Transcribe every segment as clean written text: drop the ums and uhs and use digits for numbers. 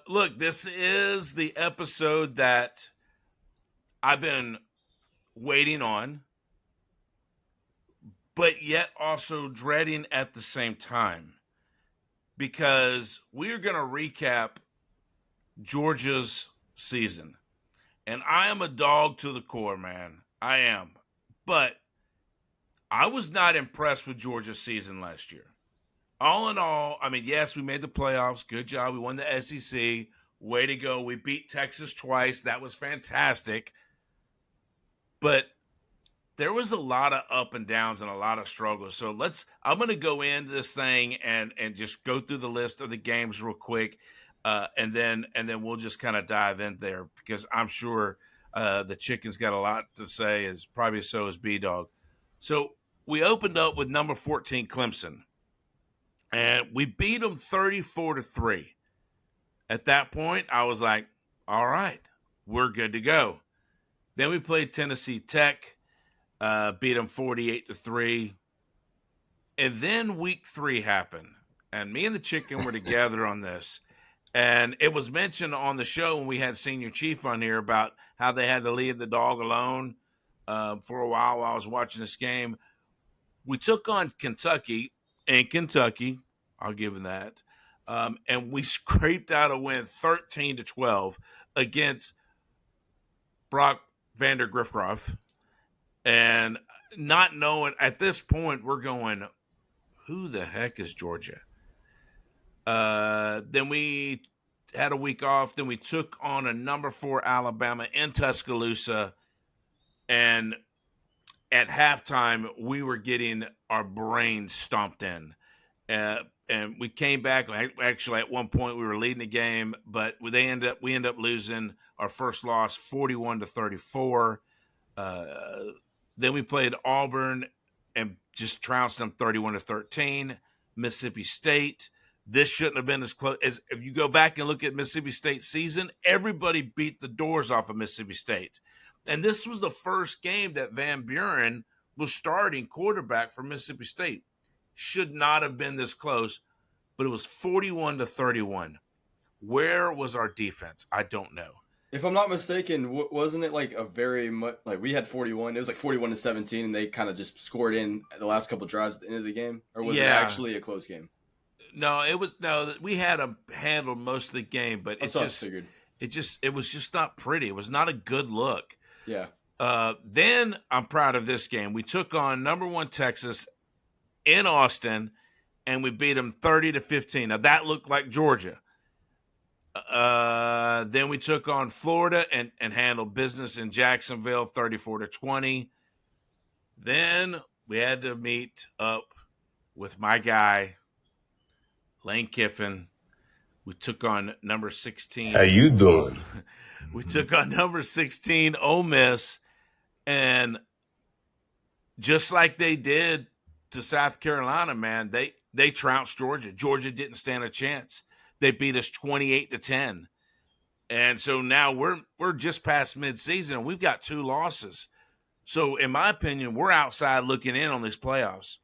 Look, this is the episode that I've been waiting on, but yet also dreading at the same time because we're going to recap Georgia's season. And I am a dog to the core, man. I am. But I was not impressed with Georgia's season last year. All in all, I mean, yes, we made the playoffs. Good job. We won the SEC. Way to go. We beat Texas twice. That was fantastic. But there was a lot of up and downs and a lot of struggles. So I'm going to go into this thing and just go through the list of the games real quick. And then we'll just kind of dive in there because I'm sure the Chicken's got a lot to say, as probably so is B-Dawg. So we opened up with number 14 Clemson, and we beat them 34-3. At that point, I was like, all right, we're good to go. Then we played Tennessee Tech, beat them 48-3. And then week 3 happened, and me and the Chicken were together on this. And it was mentioned on the show when we had Senior Chief on here about how they had to leave the dog alone for a while I was watching this game. We took on Kentucky in Kentucky. I'll give them that. And we scraped out a win 13-12 against Brock Vandergriffroff. And not knowing at this point, we're going, who the heck is Georgia? Then we had a week off. Then we took on a number 4 Alabama in Tuscaloosa. And at halftime, we were getting our brains stomped in. And we came back. Actually, at one point, we were leading the game, but we ended up losing our first loss, 41-34. Then we played Auburn and just trounced them 31-13. Mississippi State. This shouldn't have been as close as if you go back and look at Mississippi State's season. Everybody beat the doors off of Mississippi State, and this was the first game that Van Buren was starting quarterback for Mississippi State. Should not have been this close, but it was 41-31. Where was our defense? I don't know. If I'm not mistaken, wasn't it like a very much like we had 41? It was like 41-17, and they kind of just scored in the last couple drives at the end of the game, or was it actually a close game? No, we had them handle most of the game, but it was just not pretty. It was not a good look. Yeah. Then I'm proud of this game. We took on number 1 Texas in Austin, and we beat them 30-15. Now that looked like Georgia. Then we took on Florida and handled business in Jacksonville 34-20. Then we had to meet up with my guy, Lane Kiffin. We took on number 16. How you doing? We took on number 16, Ole Miss, and just like they did to South Carolina, man, they trounced Georgia. Georgia didn't stand a chance. They beat us 28-10. And so now we're just past midseason, and we've got 2 losses. So in my opinion, we're outside looking in on these playoffs.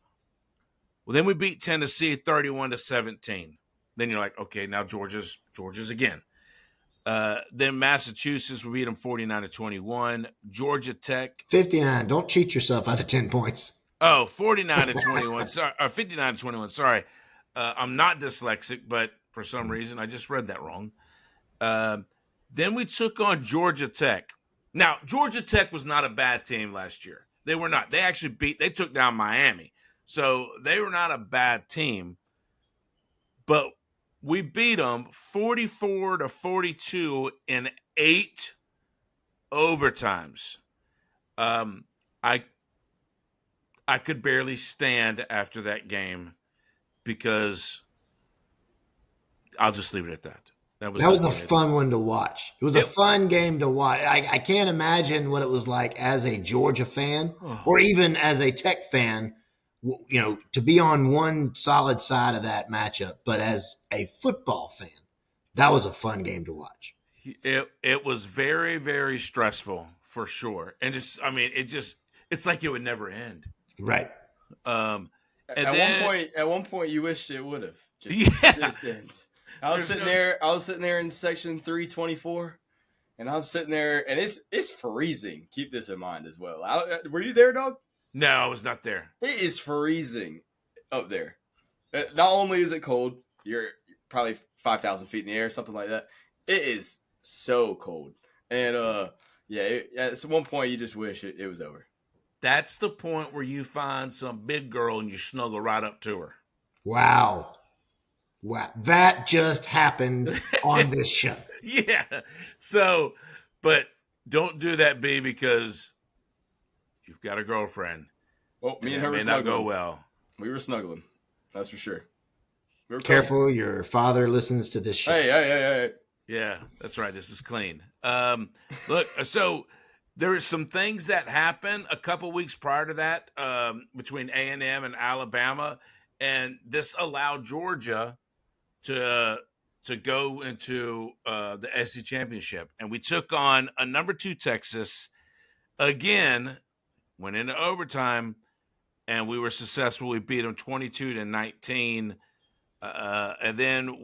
Well, then we beat Tennessee 31-17. Then you're like, okay, now Georgia's again. Then Massachusetts, we beat them 49-21. Georgia Tech 59. Don't cheat yourself out of 10 points. Oh, 49-21. Sorry, 59-21. Sorry. I'm not dyslexic, but for some reason I just read that wrong. Then we took on Georgia Tech. Now, Georgia Tech was not a bad team last year. They were not. They took down Miami. So they were not a bad team. But we beat them 44-42 in 8 overtimes. I could barely stand after that game because I'll just leave it at that. That was a fun one to watch. It was a fun game to watch. I can't imagine what it was like as a Georgia fan or even as a Tech fan, to be on one solid side of that matchup. But as a football fan, that was a fun game to watch. It was very, very stressful for sure. And it's like it would never end. Right. At one point, you wished it would have. Just end. I was sitting there in section 324, and I'm sitting there, and it's freezing. Keep this in mind as well. Were you there, dog? No, I was not there. It is freezing up there. Not only is it cold, you're probably 5,000 feet in the air, something like that. It is so cold, and at one point you just wish it was over. That's the point where you find some big girl and you snuggle right up to her. Wow. That just happened on this show. Yeah. So, but don't do that, B, because you've got a girlfriend. Well, me and her may not go well. We were snuggling. That's for sure. We were Careful, your father listens to this show. Hey. Yeah, that's right. This is clean. Look, so there are some things that happened a couple weeks prior to that between A&M and Alabama, and this allowed Georgia to go into the SEC championship. And we took on a number 2 Texas. Again, went into overtime, and we were successful. We beat them 22-19. And then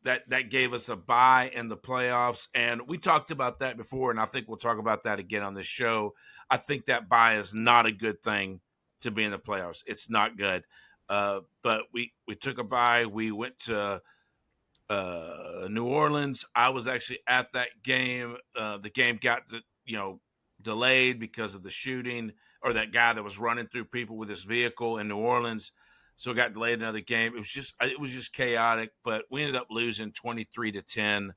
that gave us a bye in the playoffs. And we talked about that before, and I think we'll talk about that again on this show. I think that bye is not a good thing to be in the playoffs. It's not good. But we took a bye. We went to New Orleans. I was actually at that game. The game got delayed because of the shooting, or that guy that was running through people with his vehicle in New Orleans. So it got delayed another game. It was just chaotic, but we ended up losing 23-10.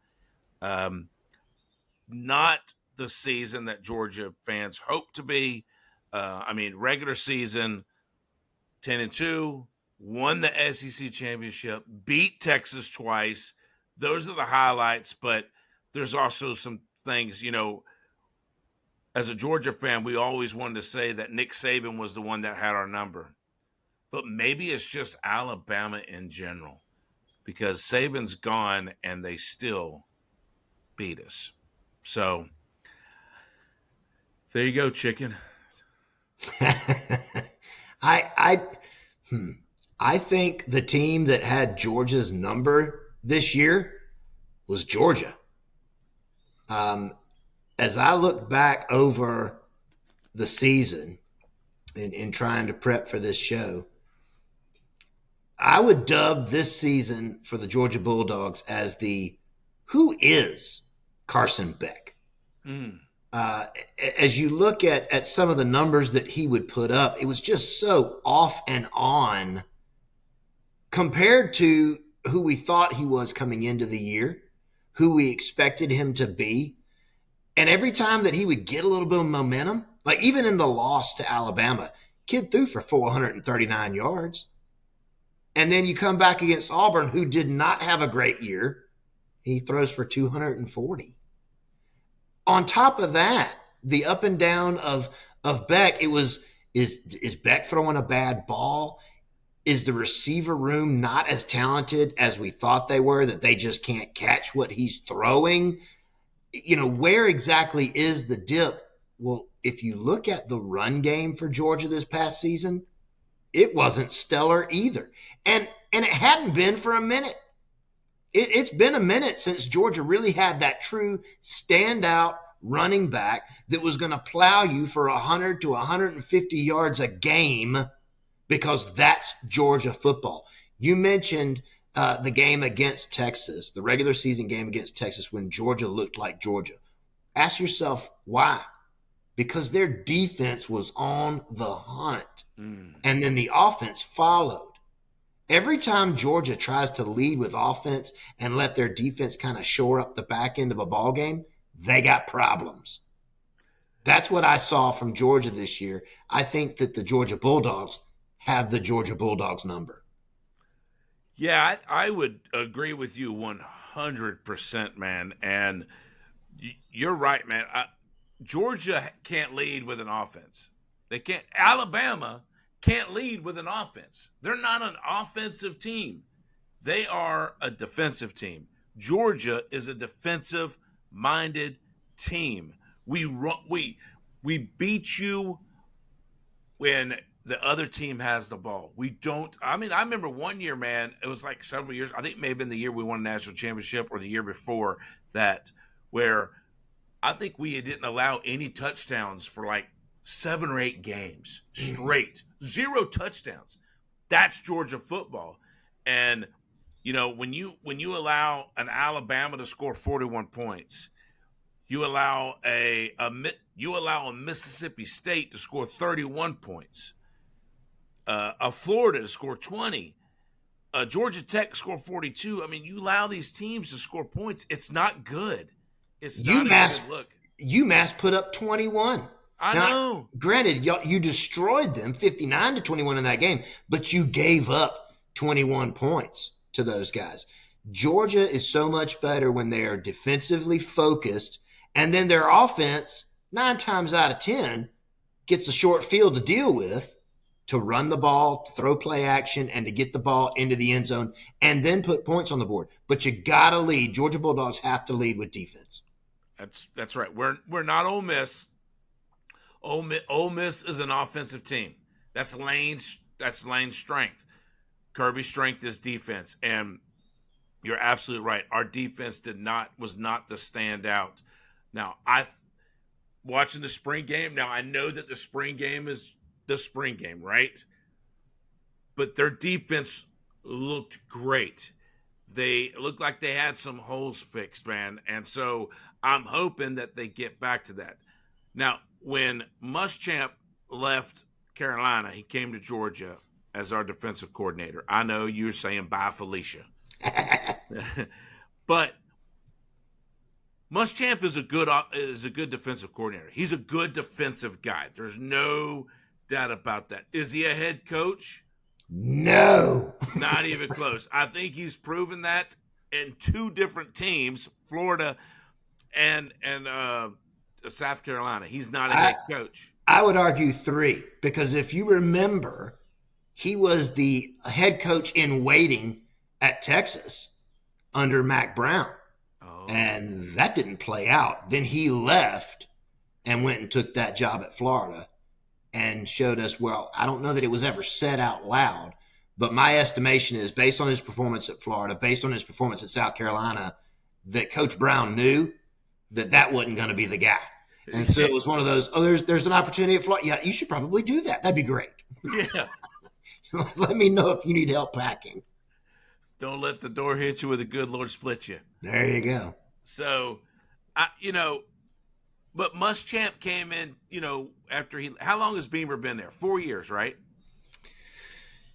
Not the season that Georgia fans hope to be. Regular season 10-2, won the SEC championship, beat Texas twice. Those are the highlights, but there's also some things, as a Georgia fan, we always wanted to say that Nick Saban was the one that had our number. But maybe it's just Alabama in general, because Saban's gone and they still beat us. So there you go, chicken. I think the team that had Georgia's number this year was Georgia. As I look back over the season in trying to prep for this show, I would dub this season for the Georgia Bulldogs as who is Carson Beck? As you look at some of the numbers that he would put up, it was just so off and on compared to who we thought he was coming into the year, who we expected him to be. And every time that he would get a little bit of momentum, like even in the loss to Alabama, kid threw for 439 yards. And then you come back against Auburn, who did not have a great year. He throws for 240. On top of that, the up and down of Beck, is Beck throwing a bad ball? Is the receiver room not as talented as we thought they were, that they just can't catch what he's throwing? Where exactly is the dip? Well, if you look at the run game for Georgia this past season, it wasn't stellar either. And it hadn't been for a minute. It's been a minute since Georgia really had that true standout running back that was going to plow you for 100 to 150 yards a game, because that's Georgia football. You mentioned the game against Texas, the regular season game against Texas, when Georgia looked like Georgia. Ask yourself why. Because their defense was on the hunt. And then the offense followed. Every time Georgia tries to lead with offense and let their defense kind of shore up the back end of a ball game, they got problems. That's what I saw from Georgia this year. I think that the Georgia Bulldogs have the Georgia Bulldogs number. Yeah, I would agree with you 100%, man. And you're right, man. Georgia can't lead with an offense. They can't. Alabama can't lead with an offense. They're not an offensive team. They are a defensive team. Georgia is a defensive-minded team. We beat you when the other team has the ball. We don't. I mean, I remember one year, man. It was like several years. I think it may have been the year we won a national championship or the year before that, where I think we didn't allow any touchdowns for like 7 or 8 games straight. 0 touchdowns. That's Georgia football. And when you allow an Alabama to score 41 points, you allow a Mississippi State to score 31 points. A Florida to score 20, Georgia Tech to score 42. I mean, you allow these teams to score points. It's not good. It's not a good look. UMass put up 21. I know. Granted, you destroyed them 59-21 in that game, but you gave up 21 points to those guys. Georgia is so much better when they are defensively focused, and then their offense, 9 times out of 10, gets a short field to deal with, to run the ball, to throw play action, and to get the ball into the end zone, and then put points on the board. But you got to lead. Georgia Bulldogs have to lead with defense. That's right. We're not Ole Miss. Ole Miss is an offensive team. That's Lane's strength. Kirby's strength is defense, and you're absolutely right. Our defense was not the standout. Now, watching the spring game. Now I know that the spring game is the spring game, right? But their defense looked great. They looked like they had some holes fixed, man. And so I'm hoping that they get back to that. Now, when Muschamp left Carolina, he came to Georgia as our defensive coordinator. I know you're saying bye, Felicia. But Muschamp is a good defensive coordinator. He's a good defensive guy. There's no doubt about that. Is he a head coach? No. Not even close. I think he's proven that in 2 different teams, Florida and South Carolina. He's not a head coach. I would argue 3, because if you remember, he was the head coach in waiting at Texas under Mac Brown. Oh. And that didn't play out. Then he left and went and took that job at Florida and showed us, well, I don't know that it was ever said out loud, but my estimation is, based on his performance at Florida, based on his performance at South Carolina, that Coach Brown knew that wasn't going to be the guy. And so it was one of those, there's an opportunity at Florida. Yeah, you should probably do that. That'd be great. Yeah. Let me know if you need help packing. Don't let the door hit you with a good Lord split you. There you go. So, but Muschamp came in, after how long has Beamer been there? 4 years, right?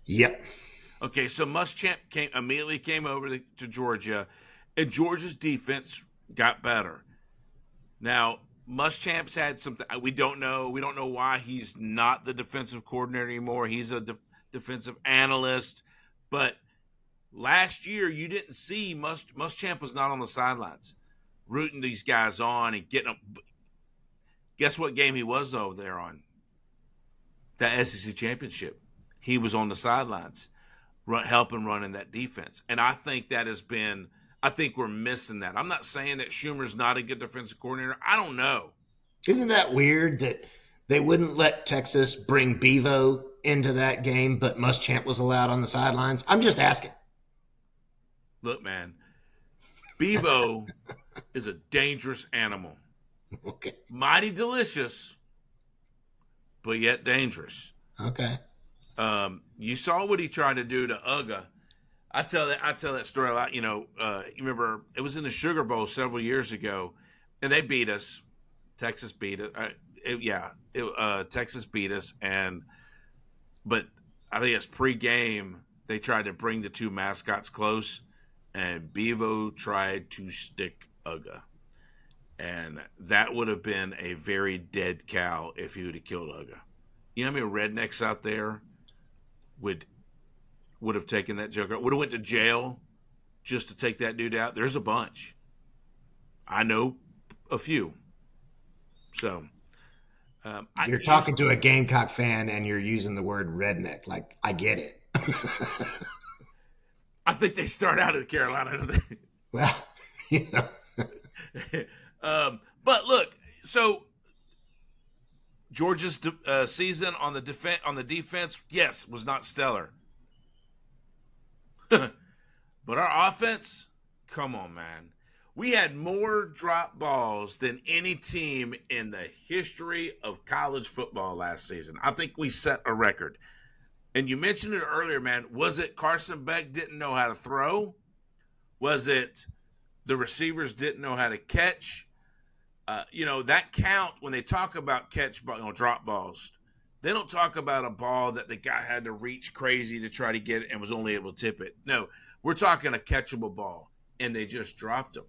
Yep. Okay, so Muschamp immediately came over to Georgia, and Georgia's defense got better. Now, Muschamp's had something we don't know. We don't know why he's not the defensive coordinator anymore. He's a defensive analyst. But last year, you didn't see Muschamp was not on the sidelines rooting these guys on and getting them. Guess what game he was over there on? That SEC championship. He was on the sidelines helping running that defense. And I think I think we're missing that. I'm not saying that Schumer's not a good defensive coordinator. I don't know. Isn't that weird that they wouldn't let Texas bring Bevo into that game, but Muschamp was allowed on the sidelines? I'm just asking. Look, man, Bevo is a dangerous animal. Okay. Mighty delicious, but yet dangerous. Okay. You saw what he tried to do to Uga. I tell that story a lot. You remember it was in the Sugar Bowl several years ago, and they beat us. Texas beat us. Texas beat us, but I think it's pre-game they tried to bring the 2 mascots close, and Bevo tried to stick Uga, and that would have been a very dead cow if he would have killed Uga. You know how many rednecks out there would have taken that joker, would have went to jail just to take that dude out? There's a bunch. I know a few. So you're talking to a Gamecock fan and you're using the word redneck. Like, I get it. I think they start out in Carolina. Well, but look, so Georgia's season on the defense, yes, was not stellar. But our offense, come on, man. We had more drop balls than any team in the history of college football last season. I think we set a record. And you mentioned it earlier, man. Was it Carson Beck didn't know how to throw? Was it the receivers didn't know how to catch? That count when they talk about drop balls. They don't talk about a ball that the guy had to reach crazy to try to get it and was only able to tip it. No, we're talking a catchable ball, and they just dropped them.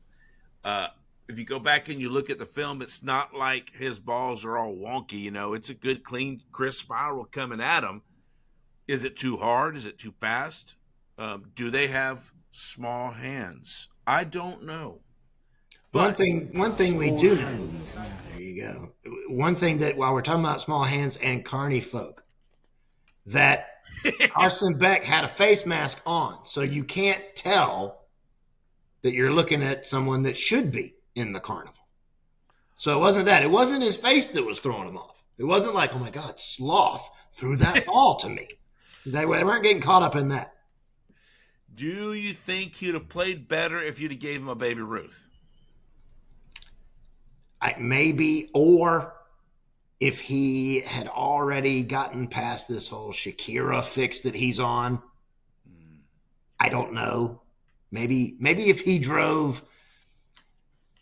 If you go back and you look at the film, it's not like his balls are all wonky. It's a good, clean, crisp spiral coming at him. Is it too hard? Is it too fast? Do they have small hands? I don't know. One thing we do know. There you go. One thing that while we're talking about small hands and carny folk, that Carson Beck had a face mask on, so you can't tell that you're looking at someone that should be in the carnival. So it wasn't that. It wasn't his face that was throwing him off. It wasn't like, oh my God, Sloth threw that ball to me. They weren't getting caught up in that. Do you think he'd have played better if you'd have gave him a Baby Ruth? Maybe, or if he had already gotten past this whole Shakira fix that he's on. I don't know. Maybe if he drove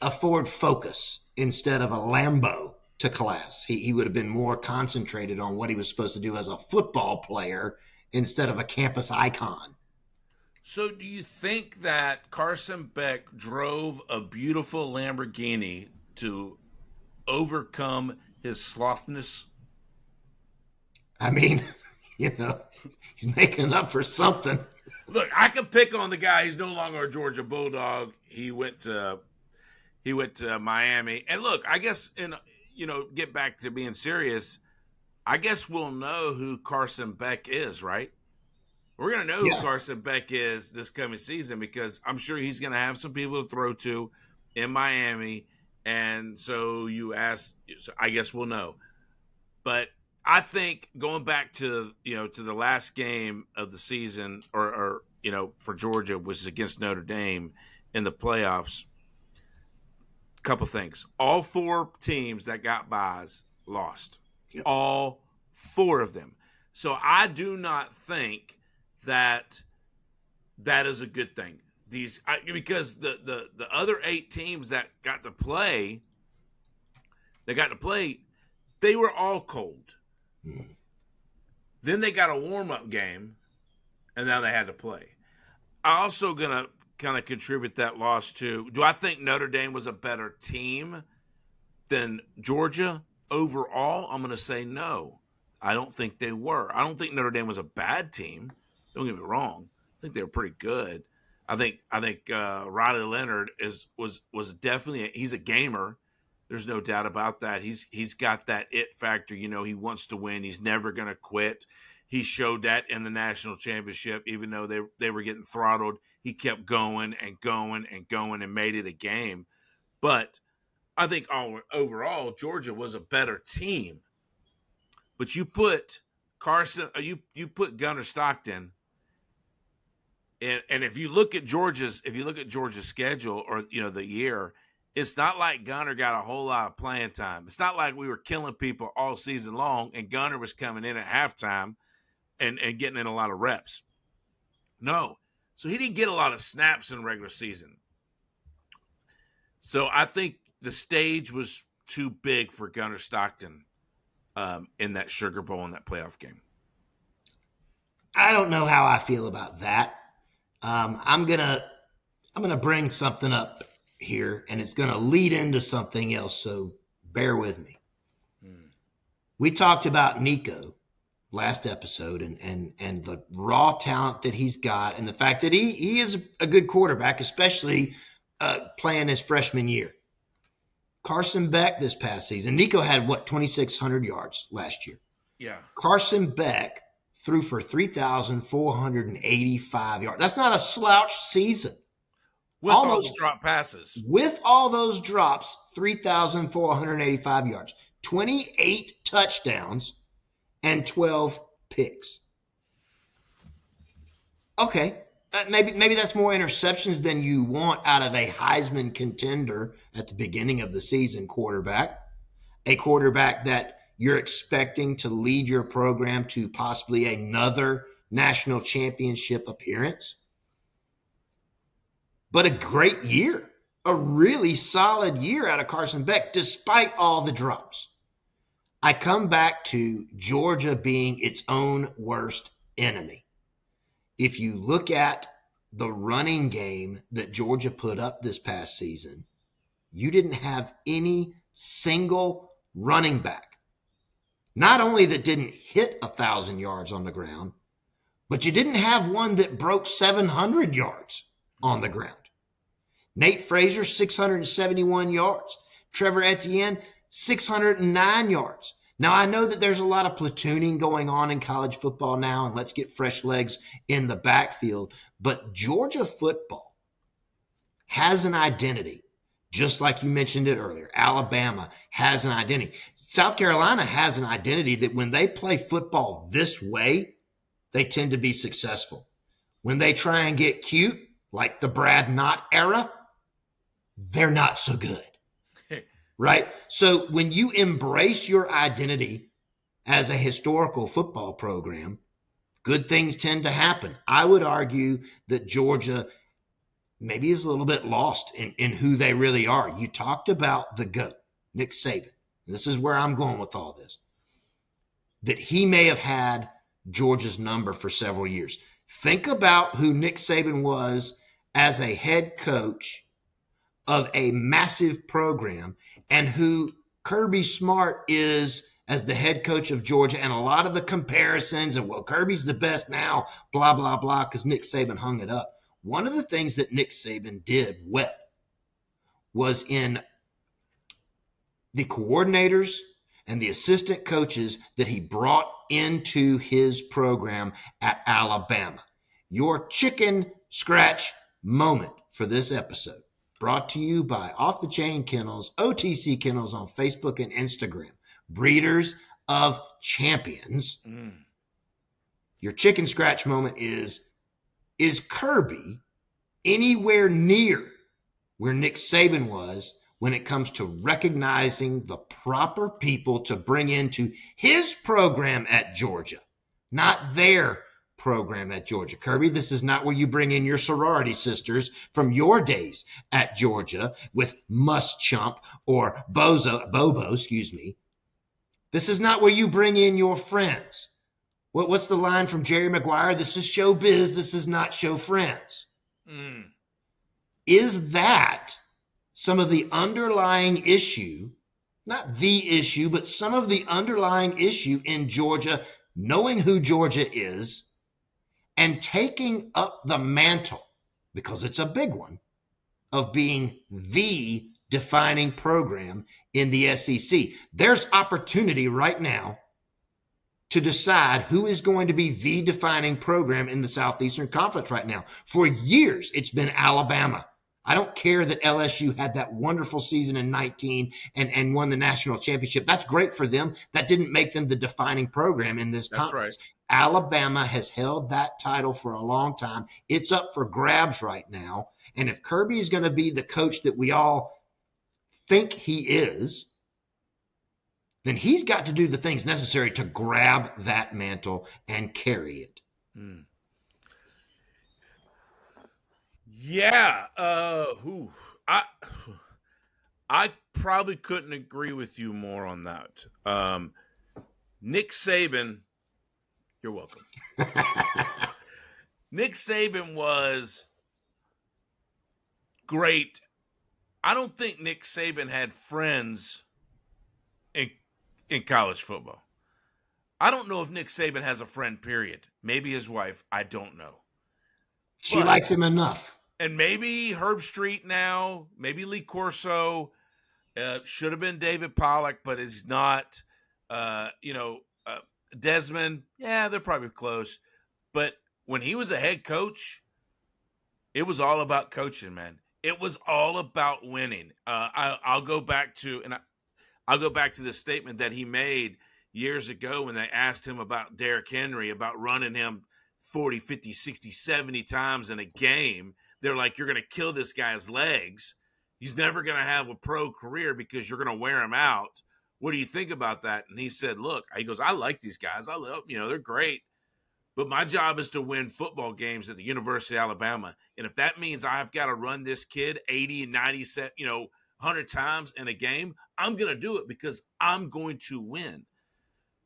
a Ford Focus instead of a Lambo to class, he would have been more concentrated on what he was supposed to do as a football player instead of a campus icon. So do you think that Carson Beck drove a beautiful Lamborghini to overcome his slothness? I mean, he's making up for something. Look, I could pick on the guy. He's no longer a Georgia Bulldog. He went to Miami. And look, I guess get back to being serious. I guess we'll know who Carson Beck is, right? We're going to know who Carson Beck is this coming season because I'm sure he's going to have some people to throw to in Miami. And so I guess we'll know. But I think going back to the last game of the season or for Georgia was against Notre Dame in the playoffs. Couple things. All four teams that got byes lost. Yep. All four of them. So I do not think that is a good thing. Because the other 8 teams that got to play, they were all cold. Mm. Then they got a warm-up game, and now they had to play. I'm also going to kind of contribute that loss to, do I think Notre Dame was a better team than Georgia overall? I'm going to say no. I don't think they were. I don't think Notre Dame was a bad team. Don't get me wrong. I think they were pretty good. I think Riley Leonard was definitely he's a gamer. There's no doubt about that. He's got that it factor. He wants to win. He's never going to quit. He showed that in the national championship, even though they were getting throttled. He kept going and going and going and made it a game. But I think overall Georgia was a better team. But you put you put Gunnar Stockton. And if you look at Georgia's schedule or the year, it's not like Gunnar got a whole lot of playing time. It's not like we were killing people all season long and Gunnar was coming in at halftime and getting in a lot of reps. No. So he didn't get a lot of snaps in regular season. So I think the stage was too big for Gunnar Stockton in that Sugar Bowl in that playoff game. I don't know how I feel about that. I'm gonna bring something up here, and it's gonna lead into something else. So bear with me. We talked about Nico last episode, and the raw talent that he's got, and the fact that he is a good quarterback, especially playing his freshman year. Carson Beck this past season, Nico had 2,600 yards last year. Yeah. Carson Beck threw for 3,485 yards. That's not a slouch season. With all those drop passes. With all those drops, 3,485 yards. 28 touchdowns, and 12 picks. Okay, maybe that's more interceptions than you want out of a Heisman contender at the beginning of the season quarterback, a quarterback that you're expecting to lead your program to possibly another national championship appearance. But a great year, a really solid year out of Carson Beck, despite all the drops. I come back to Georgia being its own worst enemy. If you look at the running game that Georgia put up this past season, you didn't have any single running back, not only that didn't hit 1,000 yards on the ground, but you didn't have one that broke 700 yards on the ground. Nate Frazier, 671 yards. Trevor Etienne, 609 yards. Now, I know that there's a lot of platooning going on in college football now, and let's get fresh legs in the backfield. But Georgia football has an identity, just like you mentioned it earlier. Alabama has an identity. South Carolina has an identity that when they play football this way, they tend to be successful. When they try and get cute, like the Brad Knott era, they're not so good. Right? So when you embrace your identity as a historical football program, good things tend to happen. I would argue that Georgia maybe is a little bit lost in who they really are. You talked about the GOAT, Nick Saban. This is where I'm going with all this. That he may have had Georgia's number for several years. Think about who Nick Saban was as a head coach of a massive program and who Kirby Smart is as the head coach of Georgia, and a lot of the comparisons and, well, Kirby's the best now, blah, blah, blah, because Nick Saban hung it up. One of the things that Nick Saban did well was in the coordinators and the assistant coaches that he brought into his program at Alabama. Your chicken scratch moment for this episode, brought to you by Off the Chain Kennels, OTC Kennels on Facebook and Instagram, breeders of champions. Your chicken scratch moment is Kirby anywhere near where Nick Saban was when it comes to recognizing the proper people to bring into his program at Georgia, not their program at Georgia? Kirby, this is not where you bring in your sorority sisters from your days at Georgia with Muschamp or Bobo, excuse me. This is not where you bring in your friends. What's the line from Jerry Maguire? This is showbiz. This is not show friends. Is that some of the underlying issue, not the issue, but some of the underlying issue in Georgia, knowing who Georgia is and taking up the mantle, because it's a big one, of being the defining program in the SEC? There's opportunity right now to decide who is going to be the defining program in the Southeastern Conference right now. For years, it's been Alabama. I don't care that LSU had that wonderful season in 19 and won the national championship. That's great for them. That didn't make them the defining program in this conference. Right. Alabama has held that title for a long time. It's up for grabs right now. And if Kirby is going to be the coach that we all think he is, then he's got to do the things necessary to grab that mantle and carry it. Yeah. I probably couldn't agree with you more on that. Nick Saban, you're welcome. Nick Saban was great. I don't think Nick Saban had friends in college football. I don't know if Nick Saban has a friend, period. Maybe his wife. I don't know. She likes him enough. And maybe Herb Street now, maybe Lee Corso, should have been David Pollack, but is not. Desmond, yeah, they're probably close. But when he was a head coach, it was all about coaching, man. It was all about winning. I'll go back to, and I'll go back to the statement that he made years ago when they asked him about Derrick Henry, about running him 40, 50, 60, 70 times in a game. They're like, you're going to kill this guy's legs. He's never going to have a pro career because you're going to wear him out. What do you think about that? And he said, look, he goes, I like these guys. I love, they're great. But my job is to win football games at the University of Alabama. And if that means I've got to run this kid 80 and 90, 100 times in a game, I'm going to do it because I'm going to win.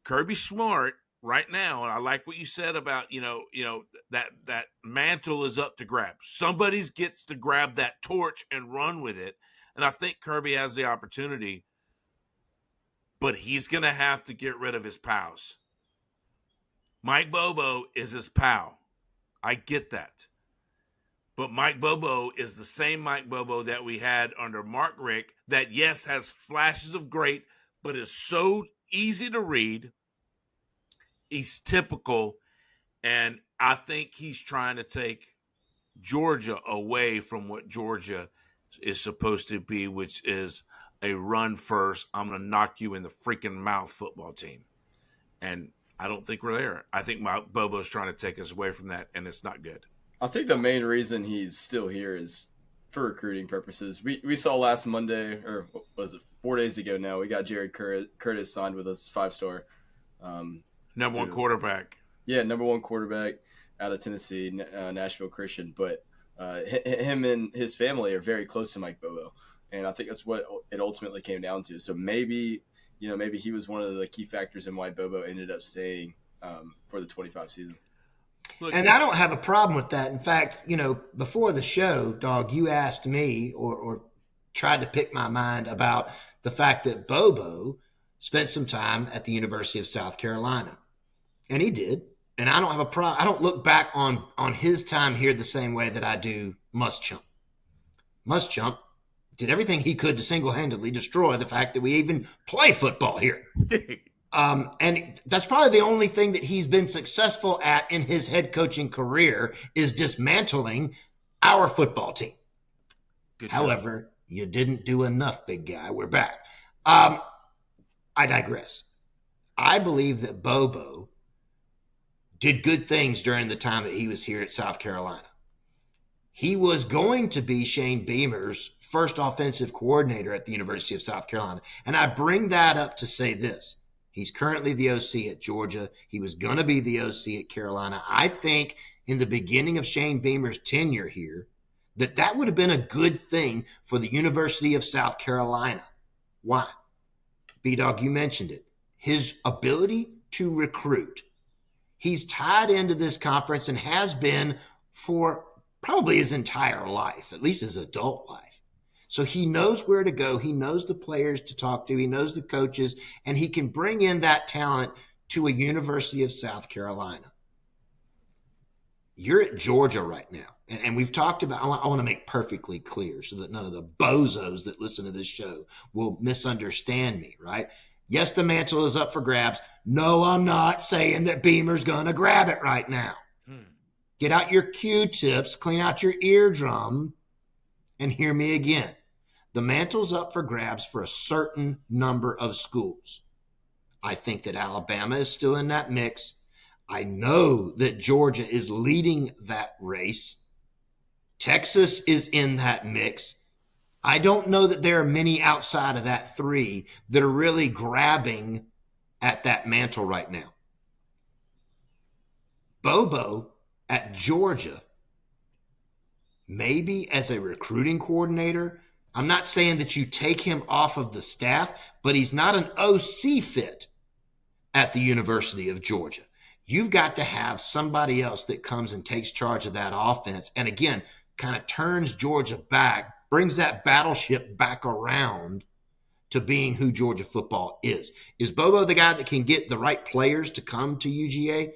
Kirby Smart right now, and I like what you said about, that mantle is up to grab. Somebody gets to grab that torch and run with it. And I think Kirby has the opportunity, but he's going to have to get rid of his pals. Mike Bobo is his pal. I get that. But Mike Bobo is the same Mike Bobo that we had under Mark Richt that, yes, has flashes of great, but is so easy to read. He's typical, and I think he's trying to take Georgia away from what Georgia is supposed to be, which is a run first, I'm going to knock you in the freaking mouth football team. And I don't think we're there. I think Bobo's trying to take us away from that, and it's not good. I think the main reason he's still here is for recruiting purposes. We saw last Monday, or what was it, 4 days ago now, we got Jared Curtis signed with us, 5-star. Number one quarterback. Yeah, number one quarterback out of Tennessee, Nashville Christian. But him and his family are very close to Mike Bobo. And I think that's what it ultimately came down to. So maybe he was one of the key factors in why Bobo ended up staying for the 25 season. And I don't have a problem with that. In fact, before the show, Dawg, you asked me or tried to pick my mind about the fact that Bobo spent some time at the University of South Carolina. And he did. And I don't have a problem. I don't look back on his time here the same way that I do Muschamp. Muschamp did everything he could to single-handedly destroy the fact that we even play football here. And that's probably the only thing that he's been successful at in his head coaching career is dismantling our football team. However, you didn't do enough, big guy. We're back. I digress. I believe that Bobo did good things during the time that he was here at South Carolina. He was going to be Shane Beamer's first offensive coordinator at the University of South Carolina. And I bring that up to say this. He's currently the OC at Georgia. He was going to be the OC at Carolina. I think in the beginning of Shane Beamer's tenure here, that would have been a good thing for the University of South Carolina. Why? B-Dawg, you mentioned it. His ability to recruit. He's tied into this conference and has been for probably his entire life, at least his adult life. So he knows where to go. He knows the players to talk to. He knows the coaches, and he can bring in that talent to a University of South Carolina. You're at Georgia right now, and we've talked about, I want to make perfectly clear so that none of the bozos that listen to this show will misunderstand me, right? Yes, the mantle is up for grabs. No, I'm not saying that Beamer's going to grab it right now. Get out your Q-tips, clean out your eardrum, and hear me again. The mantle's up for grabs for a certain number of schools. I think that Alabama is still in that mix. I know that Georgia is leading that race. Texas is in that mix. I don't know that there are many outside of that three that are really grabbing at that mantle right now. Bobo at Georgia, maybe as a recruiting coordinator, I'm not saying that you take him off of the staff, but he's not an OC fit at the University of Georgia. You've got to have somebody else that comes and takes charge of that offense. And again, kind of turns Georgia back, brings that battleship back around to being who Georgia football is. Is Bobo the guy that can get the right players to come to UGA?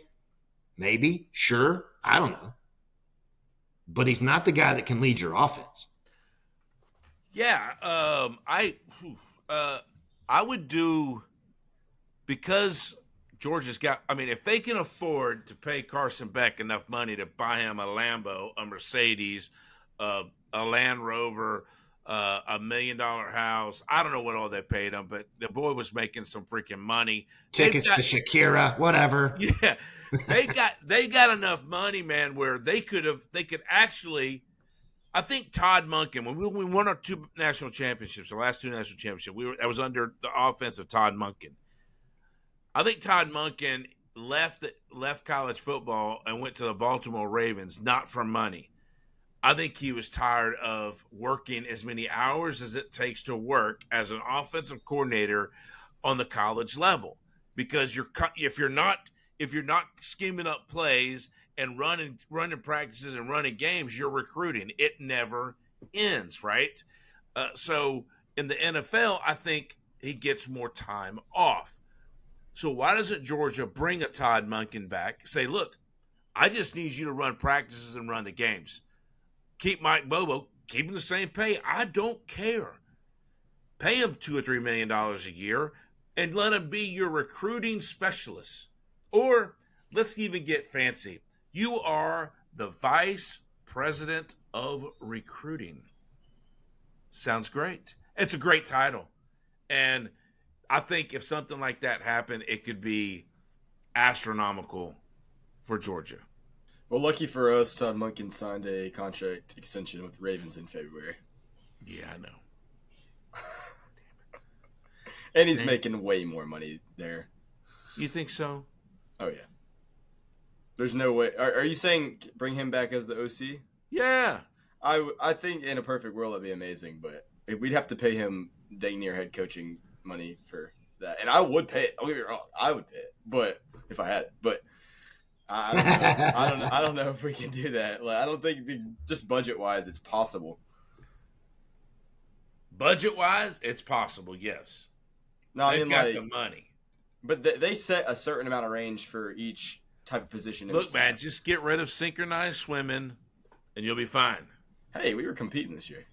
Maybe, sure, I don't know. But he's not the guy that can lead your offense. Yeah, I would do, because Georgia's got, if they can afford to pay Carson Beck enough money to buy him a Lambo, a Mercedes, a Land Rover, $1 million house. I don't know what all they paid him, but the boy was making some freaking money. Tickets to Shakira, whatever. Yeah, they got enough money, man, where they could actually. I think Todd Monken, when we won our 2 national championships, the last 2 national championships, that was under the offense of Todd Monken. I think Todd Monken left college football and went to the Baltimore Ravens, not for money. I think he was tired of working as many hours as it takes to work as an offensive coordinator on the college level, because if you're not scheming up plays and running practices and running games, you're recruiting. It never ends, right? So in the NFL, I think he gets more time off. So why doesn't Georgia bring a Todd Monken back? Say, look, I just need you to run practices and run the games. Keep Mike Bobo, keep him the same pay. I don't care. Pay him $2 or $3 million a year and let him be your recruiting specialist. Or let's even get fancy. You are the vice president of recruiting. Sounds great. It's a great title. And I think if something like that happened, it could be astronomical for Georgia. Well, lucky for us, Todd Monken signed a contract extension with the Ravens in February. Yeah, I know. And he's making way more money there. You think so? Oh, yeah. There's no way. Are you saying bring him back as the OC? Yeah. I think in a perfect world that'd be amazing, but we'd have to pay him dang near head coaching money for that. And I would pay it. Don't get me wrong. I would pay it. But if I had it. But I don't know if we can do that. Like, I don't think just budget-wise it's possible. Budget-wise, it's possible, yes. No, They've got the money. But they set a certain amount of range for each type of position. Look, man, just get rid of synchronized swimming, and you'll be fine. Hey, we were competing this year.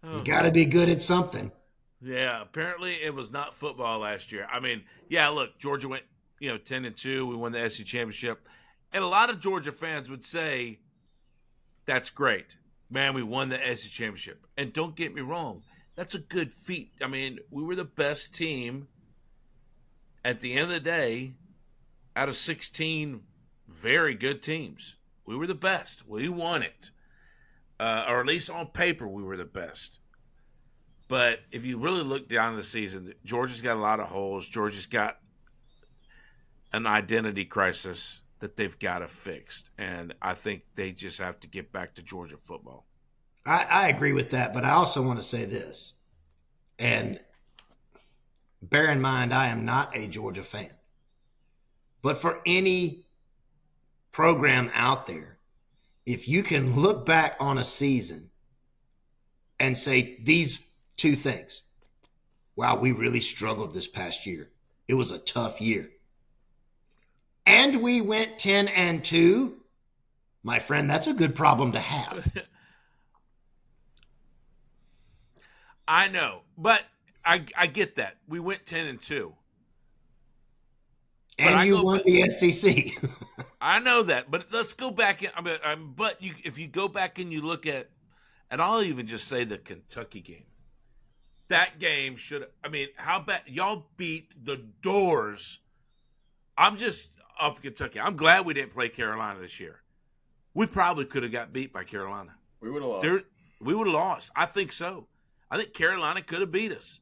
You got to be good at something. Yeah, apparently it was not football last year. I mean, yeah, look, Georgia went, 10-2. We won the SEC championship. And a lot of Georgia fans would say, that's great. Man, we won the SEC championship. And don't get me wrong, that's a good feat. I mean, we were the best team at the end of the day out of 16 very good teams. We were the best. We won it. Or at least on paper, we were the best. But if you really look down the season, Georgia's got a lot of holes. Georgia's got an identity crisis that they've got to fix. And I think they just have to get back to Georgia football. I agree with that, but I also want to say this. And bear in mind, I am not a Georgia fan. But for any program out there, if you can look back on a season and say these two things. Wow, we really struggled this past year. It was a tough year. And we went 10-2. My friend, that's a good problem to have. I know, but I get that. We went 10-2. And you won the SEC. I know that, but let's go back. If you go back and you look at, and I'll even just say the Kentucky game. That game how bad y'all beat the doors. I'm just off Kentucky. I'm glad we didn't play Carolina this year. We probably could have got beat by Carolina. We would have lost. We would have lost. I think so. I think Carolina could have beat us.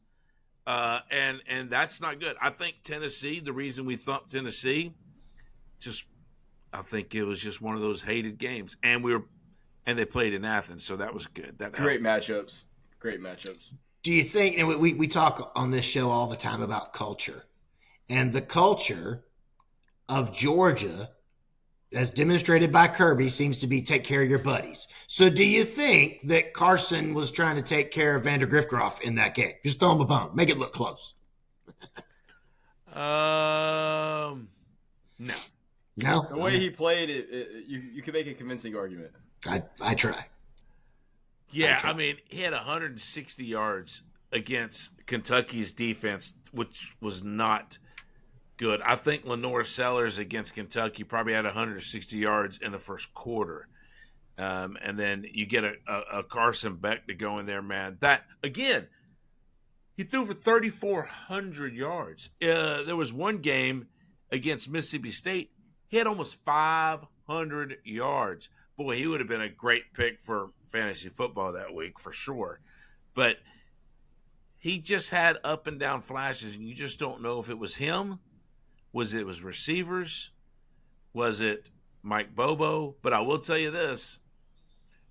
And that's not good. I think Tennessee, the reason we thumped Tennessee, I think it was just one of those hated games. And they played in Athens, so that was good. Great matchups. Do you think, and we talk on this show all the time about culture, and the culture of Georgia, as demonstrated by Kirby, seems to be take care of your buddies. So do you think that Carson was trying to take care of Vander Griffgroff in that game? Just throw him a bone. Make it look close. No. No? The way he played it, you could make a convincing argument. I try. Yeah, I mean, he had 160 yards against Kentucky's defense, which was not good. I think Lenore Sellers against Kentucky probably had 160 yards in the first quarter. And then you get a Carson Beck to go in there, man. That, again, he threw for 3,400 yards. There was one game against Mississippi State. He had almost 500 yards. Boy, he would have been a great pick for fantasy football that week for sure. But he just had up and down flashes, and you just don't know if it was him, was receivers, was it Mike Bobo? But I will tell you this,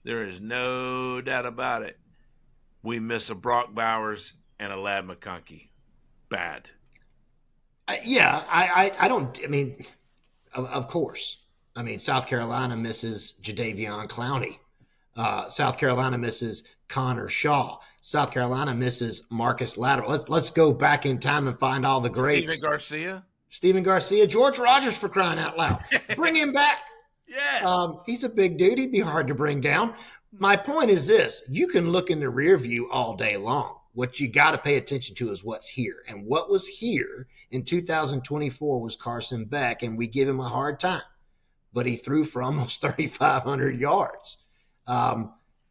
there is no doubt about it. We miss a Brock Bowers and a Lad McConkey. Bad. I don't. I mean, of course. I mean, South Carolina misses Jadeveon Clowney. South Carolina misses Connor Shaw. South Carolina misses Marcus Lattimore. Let's go back in time and find all the greats. Steven Garcia, George Rogers, for crying out loud. Bring him back. Yes. He's a big dude. He'd be hard to bring down. My point is this. You can look in the rear view all day long. What you got to pay attention to is what's here. And what was here in 2024 was Carson Beck, and we give him a hard time. But he threw for almost 3,500 yards.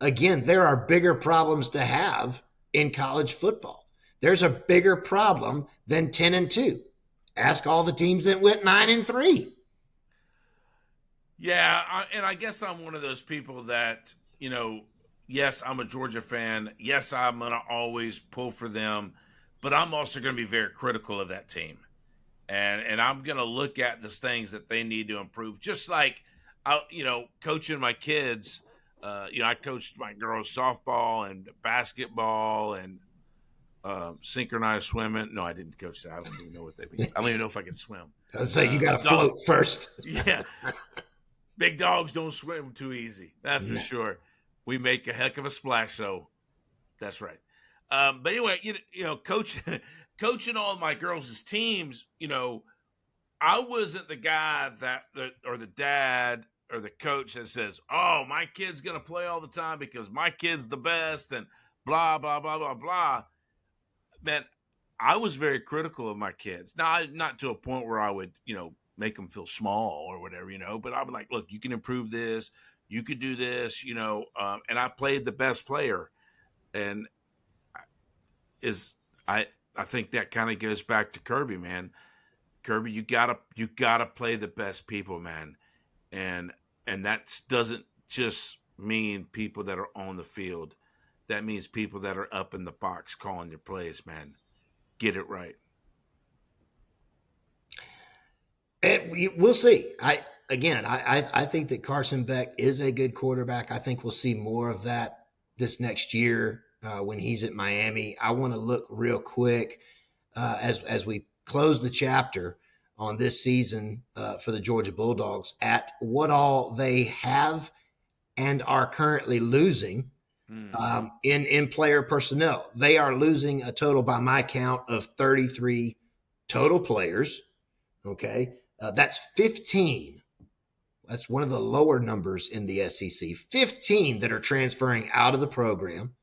Again, there are bigger problems to have in college football. There's a bigger problem than 10-2. Ask all the teams that went 9-3. Yeah, and I guess I'm one of those people that, yes, I'm a Georgia fan. Yes, I'm going to always pull for them. But I'm also going to be very critical of that team. And I'm going to look at the things that they need to improve. Just like, coaching my kids. I coached my girls softball and basketball and synchronized swimming. No, I didn't coach that. I don't even know what that means. I don't even know if I can swim. I was saying you got to float first. Yeah. Big dogs don't swim too easy. That's for sure. We make a heck of a splash, so that's right. But anyway, coaching all my girls' teams, I wasn't the guy or the dad or the coach that says, oh, my kid's going to play all the time because my kid's the best and blah, blah, blah, blah, blah. Man, I was very critical of my kids. Now, not to a point where I would, make them feel small or whatever, but I was like, look, you can improve this. You could do this, and I played the best player. And I think that kind of goes back to Kirby, man. Kirby, you gotta play the best people, man. And that doesn't just mean people that are on the field. That means people that are up in the box calling their plays, man. Get it right. We'll see. I think that Carson Beck is a good quarterback. I think we'll see more of that this next year when he's at Miami. I want to look real quick as we close the chapter on this season for the Georgia Bulldogs at what all they have and are currently losing in player personnel. They are losing a total, by my count, of 33 total players. Okay. That's 15. That's one of the lower numbers in the SEC. 15 that are transferring out of the program,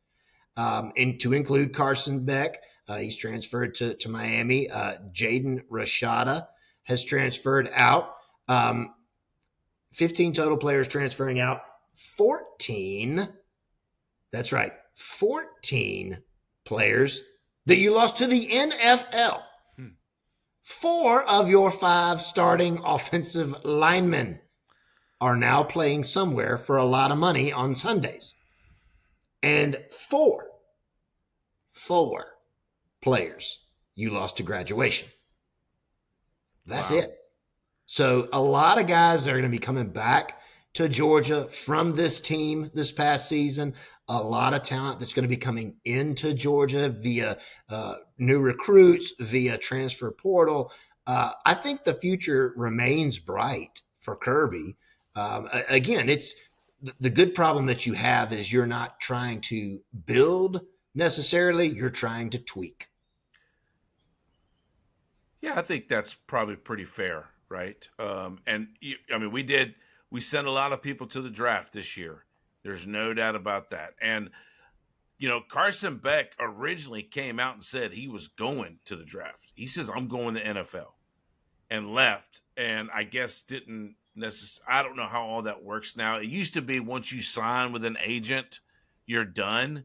and to include Carson Beck. He's transferred to Miami. Jaden Rashada has transferred out. 15 total players transferring out. 14. That's right. 14 players that you lost to the NFL. 4 of your 5 starting offensive linemen are now playing somewhere for a lot of money on Sundays. And 4 players you lost to graduation. That's it. So a lot of guys are going to be coming back to Georgia from this team this past season. A lot of talent that's going to be coming into Georgia via new recruits, via transfer portal. I think the future remains bright for Kirby. Again, it's the good problem that you have is you're not trying to build necessarily. You're trying to tweak. Yeah, I think that's probably pretty fair, right? We sent a lot of people to the draft this year. There's no doubt about that. And, Carson Beck originally came out and said he was going to the draft. He says, I'm going to NFL, and left. And I guess didn't I don't know how all that works now. It used to be once you sign with an agent, you're done.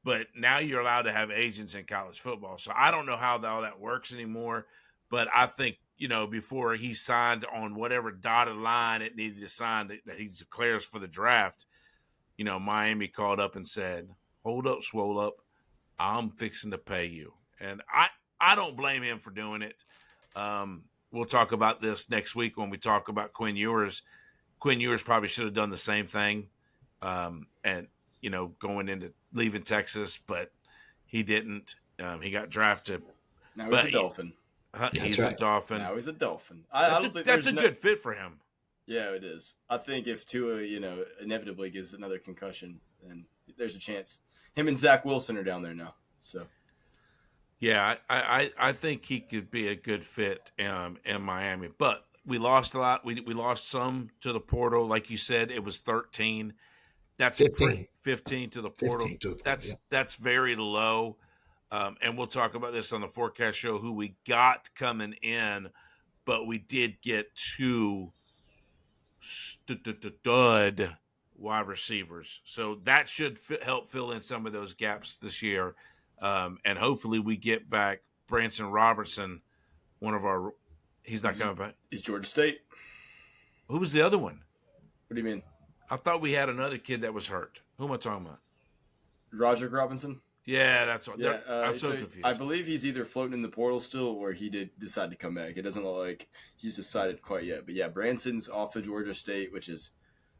But now you're allowed to have agents in college football. So I don't know how all that works anymore. But I think, before he signed on whatever dotted line it needed to sign that he declares for the draft, Miami called up and said, hold up, swole up. I'm fixing to pay you. And I don't blame him for doing it. We'll talk about this next week when we talk about Quinn Ewers. Quinn Ewers probably should have done the same thing. And going into leaving Texas, but he didn't. He got drafted. Now he's a Dolphin. He's right. A Dolphin. Now he's a Dolphin. That's a good fit for him. Yeah, it is. I think if Tua, inevitably gets another concussion, then there's a chance. Him and Zach Wilson are down there now. So, yeah, I think he could be a good fit in Miami. But we lost a lot. We lost some to the portal, like you said. It was 13. That's 15 to the portal. That's very low. And we'll talk about this on the forecast show, who we got coming in, but we did get 2 stud wide receivers. So that should help fill in some of those gaps this year. And hopefully we get back Branson Robertson, he's not coming back. He's Georgia State. Who was the other one? What do you mean? I thought we had another kid that was hurt. Who am I talking about? Roderick Robinson? Yeah, that's what. Yeah, I'm so confused. I believe he's either floating in the portal still or he did decide to come back. It doesn't look like he's decided quite yet. But yeah, Branson's off of Georgia State, which is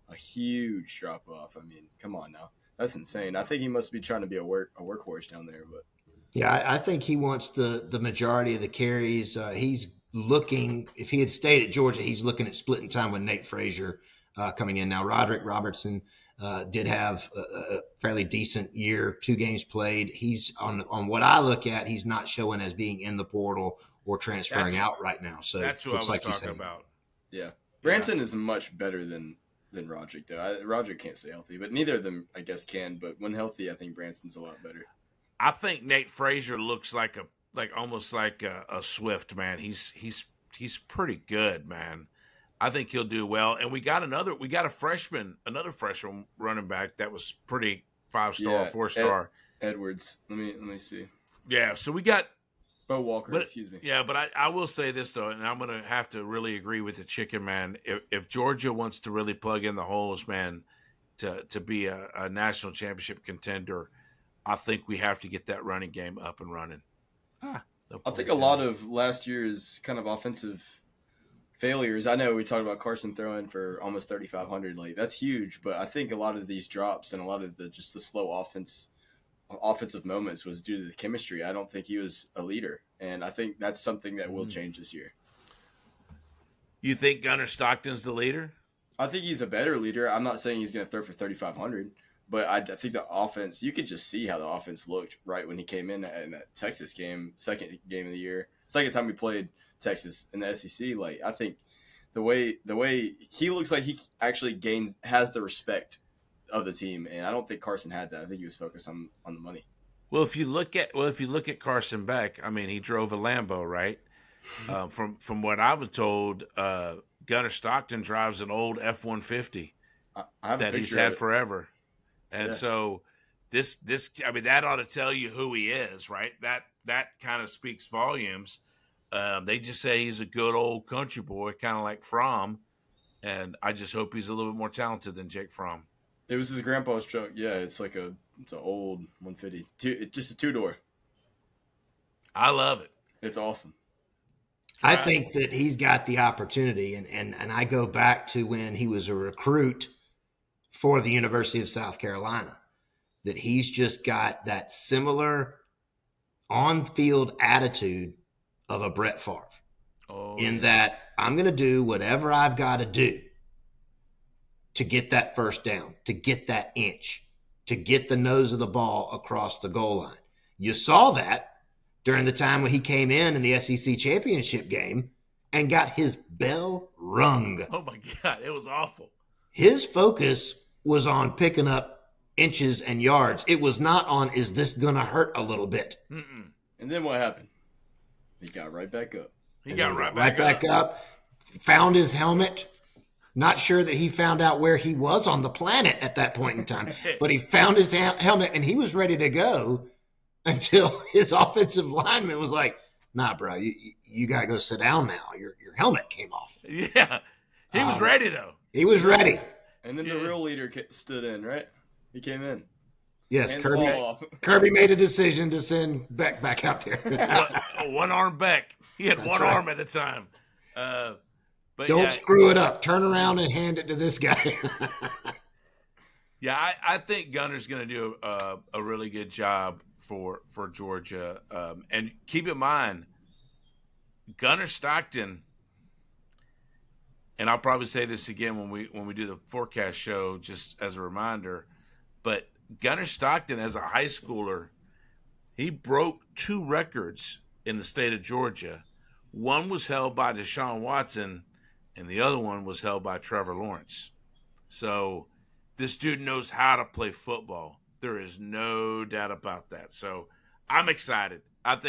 a huge drop off. I mean, come on now. That's insane. I think he must be trying to be a workhorse down there. But yeah, I think he wants the majority of the carries. He's looking, if he had stayed at Georgia, he's looking at splitting time with Nate Frazier coming in. Now, Roderick Robertson did have a fairly decent year, 2 games played. He's on what I look at, he's not showing as being in the portal or transferring out right now. So that's what I was talking about. Yeah. Branson is much better than Roderick, though. Roderick can't stay healthy, but neither of them, I guess, can. But when healthy, I think Branson's a lot better. I think Nate Frazier looks almost like a Swift, man. He's pretty good, man. I think he'll do well. And we got another freshman running back that was pretty 5-star, 4-star. Edwards. Let me see. Yeah, so we got Bo Walker, excuse me. Yeah, but I will say this, though, and I'm going to have to really agree with the chicken, man. If Georgia wants to really plug in the holes, man, to be a national championship contender, I think we have to get that running game up and running. I think a lot of last year's kind of offensive failures. I know we talked about Carson throwing for almost 3,500. Like, that's huge, but I think a lot of these drops and a lot of the slow offensive moments was due to the chemistry. I don't think he was a leader, and I think that's something that will change this year. You think Gunnar Stockton's the leader? I think he's a better leader. I'm not saying he's going to throw for 3,500, but I think the offense, you could just see how the offense looked right when he came in that Texas game, second game of the year, second time we played Texas in the SEC. Like, I think the way he looks like he actually has the respect of the team, and I don't think Carson had that. I think he was focused on the money. Well, if you look at Carson Beck, I mean, he drove a Lambo, right? From what I was told, Gunnar Stockton drives an old F-150 that he's had forever, and so this I mean, that ought to tell you who he is, right? That kind of speaks volumes. They just say he's a good old country boy, kind of like Fromm, and I just hope he's a little bit more talented than Jake Fromm. It was his grandpa's truck. Yeah, it's an old 150. Just a 2-door. I love it. It's awesome. I think that he's got the opportunity, and I go back to when he was a recruit for the University of South Carolina, that he's just got that similar on-field attitude of a Brett Favre. That I'm going to do whatever I've got to do to get that first down, to get that inch, to get the nose of the ball across the goal line. You saw that during the time when he came in the SEC championship game and got his bell rung. Oh, my God. It was awful. His focus was on picking up inches and yards. It was not on, is this going to hurt a little bit? Mm-mm. And then what happened? He got right back up. He got right back up. Found his helmet, Not sure that he found out where he was on the planet at that point in time, but he found his helmet and he was ready to go until his offensive lineman was like, "Nah, bro, you got to go sit down now. Your helmet came off." Yeah. He was ready, though. He was ready. And then the real leader stood in, right? He came in. Yes, Kirby made a decision to send Beck back out there. One arm Beck. He had one arm at the time. But don't screw it up. Turn around and hand it to this guy. Yeah, I think Gunner's going to do a really good job for Georgia. And keep in mind, Gunner Stockton, and I'll probably say this again when we do the forecast show, just as a reminder, but Gunner Stockton, as a high schooler, he broke 2 records in the state of Georgia. One was held by Deshaun Watson, and the other one was held by Trevor Lawrence. So this dude knows how to play football. There is no doubt about that. So I'm excited. I'm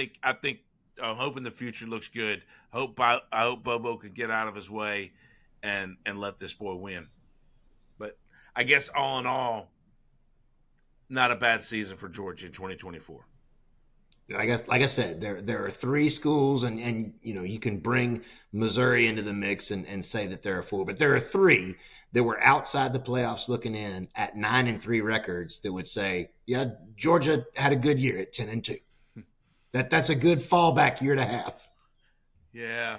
hoping the future looks good. I hope Bobo can get out of his way and let this boy win. But I guess all in all, not a bad season for Georgia in 2024. I guess, like I said, there are 3 schools, and you can bring Missouri into the mix and say that there are 4, but there are 3 that were outside the playoffs looking in at 9-3 records that would say, yeah, Georgia had a good year at 10-2. That's a good fallback year to have. Yeah,